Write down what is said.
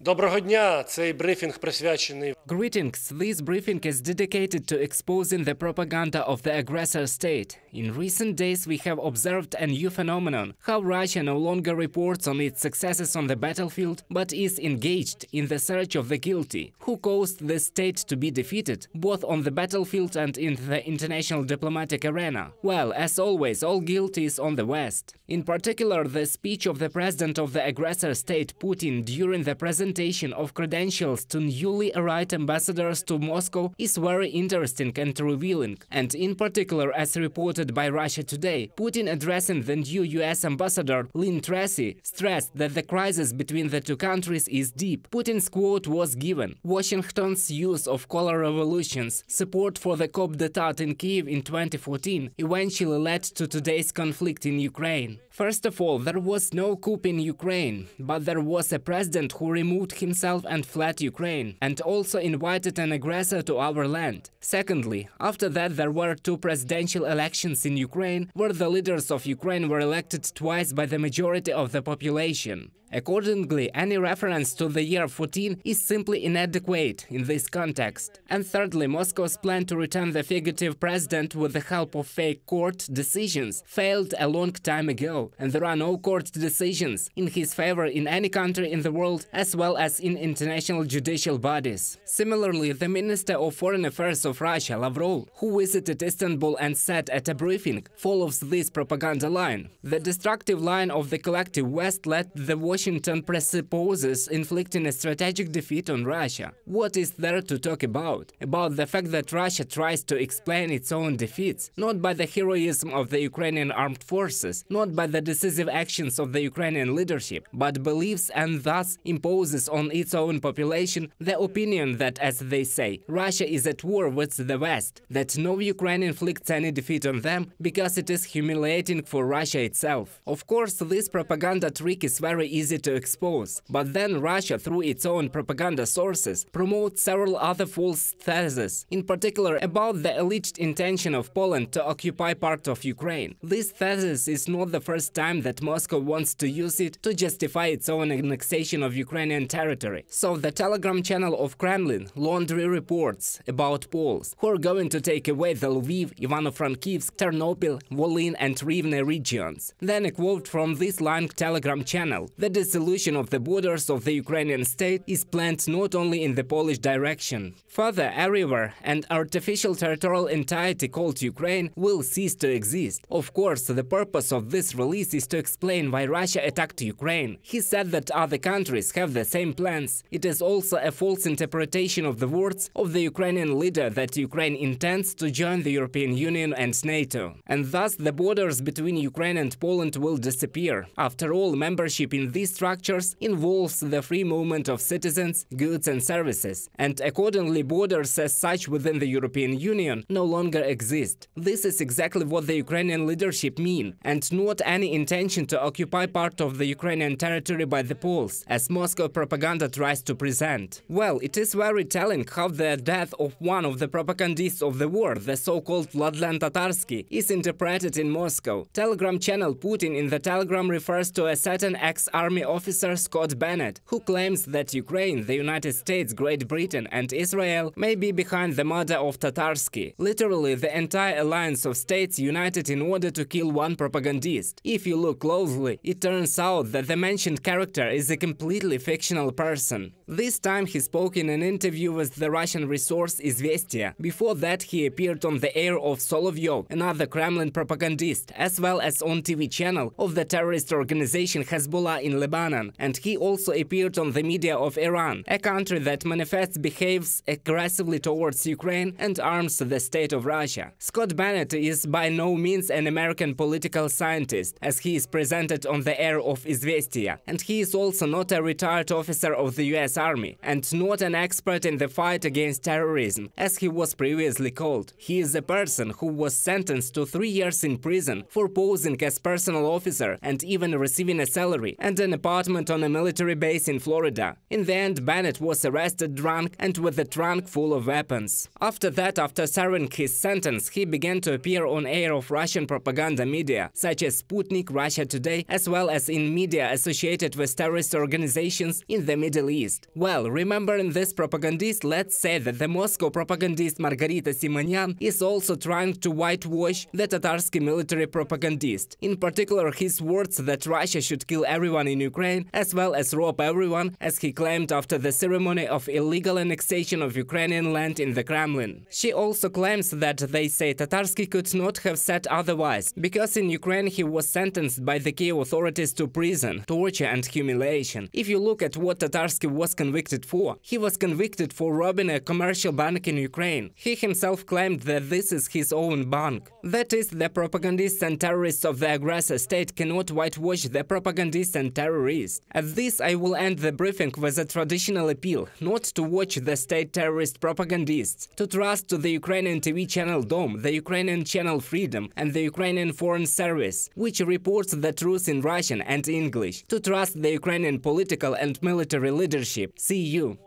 Доброго дня! Цей брифінг присвячений. Greetings. This briefing is dedicated to exposing the propaganda of the aggressor state. In recent days, we have observed a new phenomenon, how Russia no longer reports on its successes on the battlefield, but is engaged in the search of the guilty, who caused the state to be defeated, both on the battlefield and in the international diplomatic arena. Well, as always, all guilt is on the West. In particular, the speech of the president of the aggressor state, Putin, during the presentation of credentials to newly arrived ambassadors to Moscow is very interesting and revealing. And in particular, as reported by Russia Today, Putin addressing the new US ambassador, Lynn Tracy, stressed that the crisis between the two countries is deep. Putin's quote was given: Washington's use of color revolutions, support for the coup d'etat in Kyiv in 2014, eventually led to today's conflict in Ukraine. First of all, there was no coup in Ukraine, but there was a president who removed himself and fled Ukraine, and also invited an aggressor to our land. Secondly, after that there were two presidential elections in Ukraine, where the leaders of Ukraine were elected twice by the majority of the population. Accordingly, any reference to the year 14 is simply inadequate in this context. And thirdly, Moscow's plan to return the fugitive president with the help of fake court decisions failed a long time ago, and there are no court decisions in his favor in any country in the world, as well as in international judicial bodies. Similarly, the Minister of Foreign Affairs of Russia, Lavrov, who visited Istanbul and said at a briefing, follows this propaganda line. The destructive line of the collective West led the Washington presupposes inflicting a strategic defeat on Russia. What is there to talk about? About the fact that Russia tries to explain its own defeats, not by the heroism of the Ukrainian armed forces, not by the decisive actions of the Ukrainian leadership, but believes and thus imposes on its own population the opinion that, as they say, Russia is at war with the West, that no Ukraine inflicts any defeat on them because it is humiliating for Russia itself. Of course, this propaganda trick is very easy to expose, but then Russia, through its own propaganda sources, promotes several other false theses, in particular about the alleged intention of Poland to occupy part of Ukraine. This thesis is not the first time that Moscow wants to use it to justify its own annexation of Ukrainian territory. So the Telegram channel of Kremlin, Laundry, reports about Poles who are going to take away the Lviv, Ivano-Frankivsk, Ternopil, Volyn and Rivne regions. Then a quote from this line Telegram channel: the dissolution of the borders of the Ukrainian state is planned not only in the Polish direction. Further, a river, an artificial territorial entity called Ukraine, will cease to exist. Of course, the purpose of this release is to explain why Russia attacked Ukraine. He said that other countries have the same plans. It is also a false interpretation of the words of the Ukrainian leader that Ukraine intends to join the European Union and NATO. And thus the borders between Ukraine and Poland will disappear. After all, membership in these structures involves the free movement of citizens, goods and services, and accordingly borders as such within the European Union no longer exist. This is exactly what the Ukrainian leadership mean, and not any intention to occupy part of the Ukrainian territory by the Poles, as Moscow propaganda tries to present. Well, it is very telling how the death of one of the propagandists of the war, the so-called Vladlen Tatarsky, is interpreted in Moscow. Telegram channel Putin in the Telegram refers to a certain ex-army officer Scott Bennett, who claims that Ukraine, the United States, Great Britain and Israel may be behind the murder of Tatarsky. Literally, the entire alliance of states united in order to kill one propagandist. If you look closely, it turns out that the mentioned character is a completely fictional person. This time he spoke in an interview with the Russian resource Izvestia. Before that he appeared on the air of Solovyov, another Kremlin propagandist, as well as on TV channel of the terrorist organization Hezbollah in Lebanon, and he also appeared on the media of Iran, a country that manifests behaves aggressively towards Ukraine and arms the state of Russia. Scott Bennett is by no means an American political scientist, as he is presented on the air of Izvestia, and he is also not a retired officer of the US Army, and not an expert in the fight against terrorism, as he was previously called. He is a person who was sentenced to 3 years in prison for posing as personal officer and even receiving a salary, and an apartment on a military base in Florida. In the end, Bennett was arrested drunk and with a trunk full of weapons. After that, after serving his sentence, he began to appear on air of Russian propaganda media, such as Sputnik, Russia Today, as well as in media associated with terrorist organizations in the Middle East. Well, remembering this propagandist, let's say that the Moscow propagandist Margarita Simonyan is also trying to whitewash the Tatarsky military propagandist. In particular, his words that Russia should kill everyone in Ukraine, as well as rob everyone, as he claimed after the ceremony of illegal annexation of Ukrainian land in the Kremlin. She also claims that they say Tatarsky could not have said otherwise, because in Ukraine he was sentenced by the Kyiv authorities to prison, torture and humiliation. If you look at what Tatarsky was convicted for, he was convicted for robbing a commercial bank in Ukraine. He himself claimed that this is his own bank. That is, the propagandists and terrorists of the aggressor state cannot whitewash the propagandists and terrorists. At this, I will end the briefing with a traditional appeal not to watch the state terrorist propagandists, to trust to the Ukrainian TV channel Dom, the Ukrainian channel Freedom and the Ukrainian Foreign Service, which reports the truth in Russian and English, to trust the Ukrainian political and military leadership. See you.